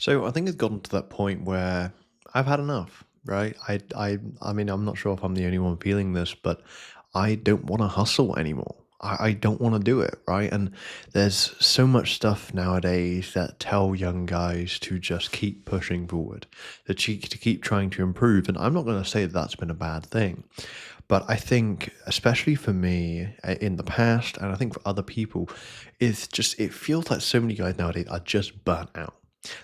So I think it's gotten to that point where I've had enough, right? I mean, I'm not sure if I'm the only one feeling this, but I don't want to hustle anymore. I don't want to do it, right? And there's so much stuff nowadays that tell young guys to just keep pushing forward, to keep trying to improve. And I'm not going to say that that's been a bad thing, but I think, especially for me in the past, and I think for other people, it feels like so many guys nowadays are just burnt out.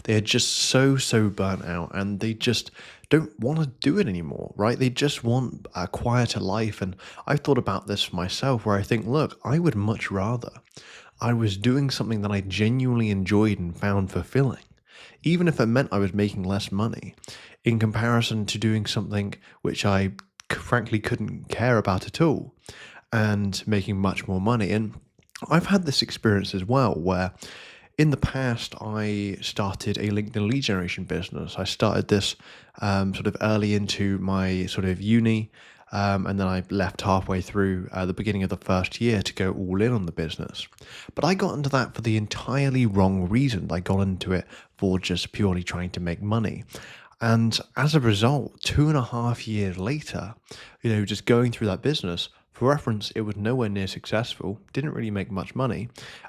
They are just so burnt out and they just don't want to do it anymore, right? They just want a quieter life. And I've thought about this for myself where I think, look, I would much rather I was doing something that I genuinely enjoyed and found fulfilling, even if it meant I was making less money, in comparison to doing something which I frankly couldn't care about at all and making much more money. And I've had this experience as well where in the past, I started a LinkedIn lead generation business. I started this sort of early into my sort of uni, and then I left halfway through the beginning of the first year to go all in on the business. But I got into that for the entirely wrong reason. I got into it for just purely trying to make money. And as a result, 2.5 years later, just going through that business, for reference, it was nowhere near successful, didn't really make much money,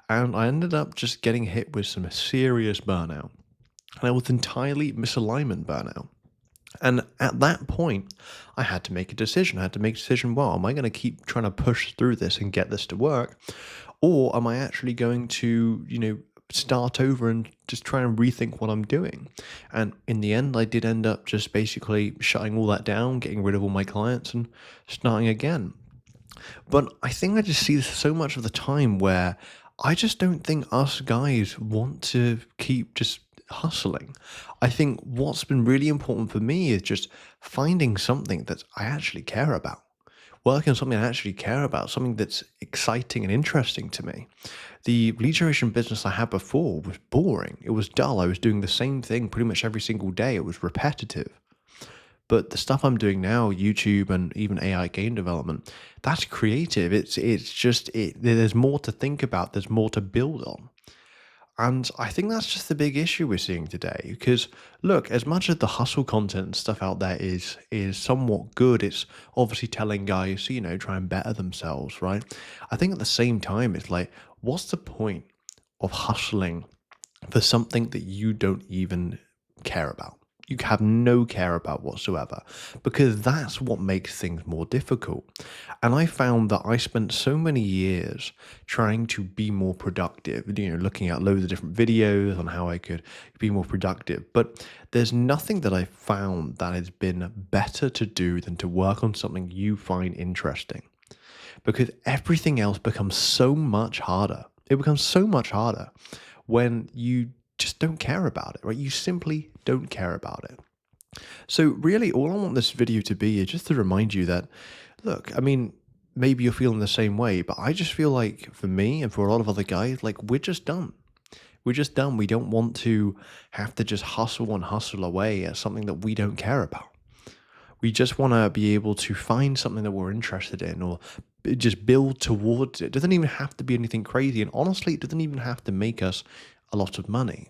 and I ended up just getting hit with some serious burnout. And it was entirely misalignment burnout. And at that point, I had to make a decision. I had to make a decision, well, am I going to keep trying to push through this and get this to work? Or am I actually going to, start over and just try and rethink what I'm doing? And in the end, I did end up just basically shutting all that down, getting rid of all my clients and starting again. But I think I just see this so much of the time where I just don't think us guys want to keep just hustling. I think what's been really important for me is just finding something that I actually care about. Working on something I actually care about, something that's exciting and interesting to me. The lead generation business I had before was boring. It was dull. I was doing the same thing pretty much every single day. It was repetitive. But the stuff I'm doing now, YouTube and even AI game development, that's creative. It's just there's more to think about, there's more to build on. And I think that's just the big issue we're seeing today. Because look, as much as the hustle content and stuff out there is somewhat good, it's obviously telling guys to, try and better themselves, right? I think at the same time, it's like, what's the point of hustling for something that you don't even care about? You have no care about whatsoever, because that's what makes things more difficult. And I found that I spent so many years trying to be more productive, looking at loads of different videos on how I could be more productive. But there's nothing that I found that has been better to do than to work on something you find interesting, because everything else becomes so much harder. It becomes so much harder when you just don't care about it, right? You simply don't care about it. So, really, all I want this video to be is just to remind you that, look, I mean, maybe you're feeling the same way, but I just feel like for me and for a lot of other guys, like, we're just done. We're just done. We don't want to have to just hustle and hustle away at something that we don't care about. We just want to be able to find something that we're interested in or just build towards it. It doesn't even have to be anything crazy. And honestly, it doesn't even have to make us a lot of money.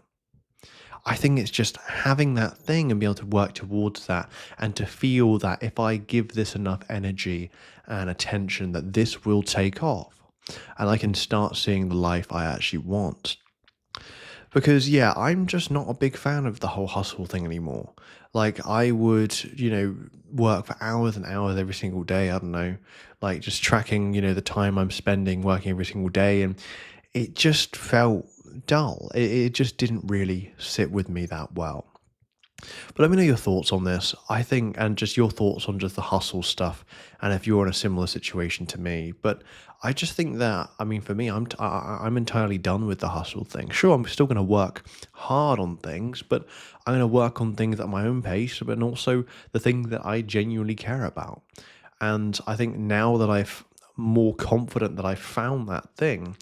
I think it's just having that thing and be able to work towards that and to feel that if I give this enough energy and attention, that this will take off and I can start seeing the life I actually want. Because, yeah, I'm just not a big fan of the whole hustle thing anymore. Like, I would, work for hours and hours every single day. I don't know, like just tracking, the time I'm spending working every single day. And it just felt dull. It just didn't really sit with me that well. But let me know your thoughts on this. I think, and just your thoughts on just the hustle stuff, and if you're in a similar situation to me. But I just think that, I mean, for me, I'm entirely done with the hustle thing. Sure, I'm still going to work hard on things, but I'm going to work on things at my own pace, but also the things that I genuinely care about. And I think now that I've more confident that I found that thing,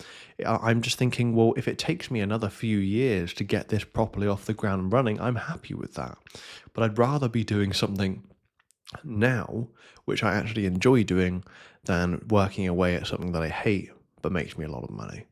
I'm just thinking, well, if it takes me another few years to get this properly off the ground and running, I'm happy with that. But I'd rather be doing something now, which I actually enjoy doing, than working away at something that I hate but makes me a lot of money.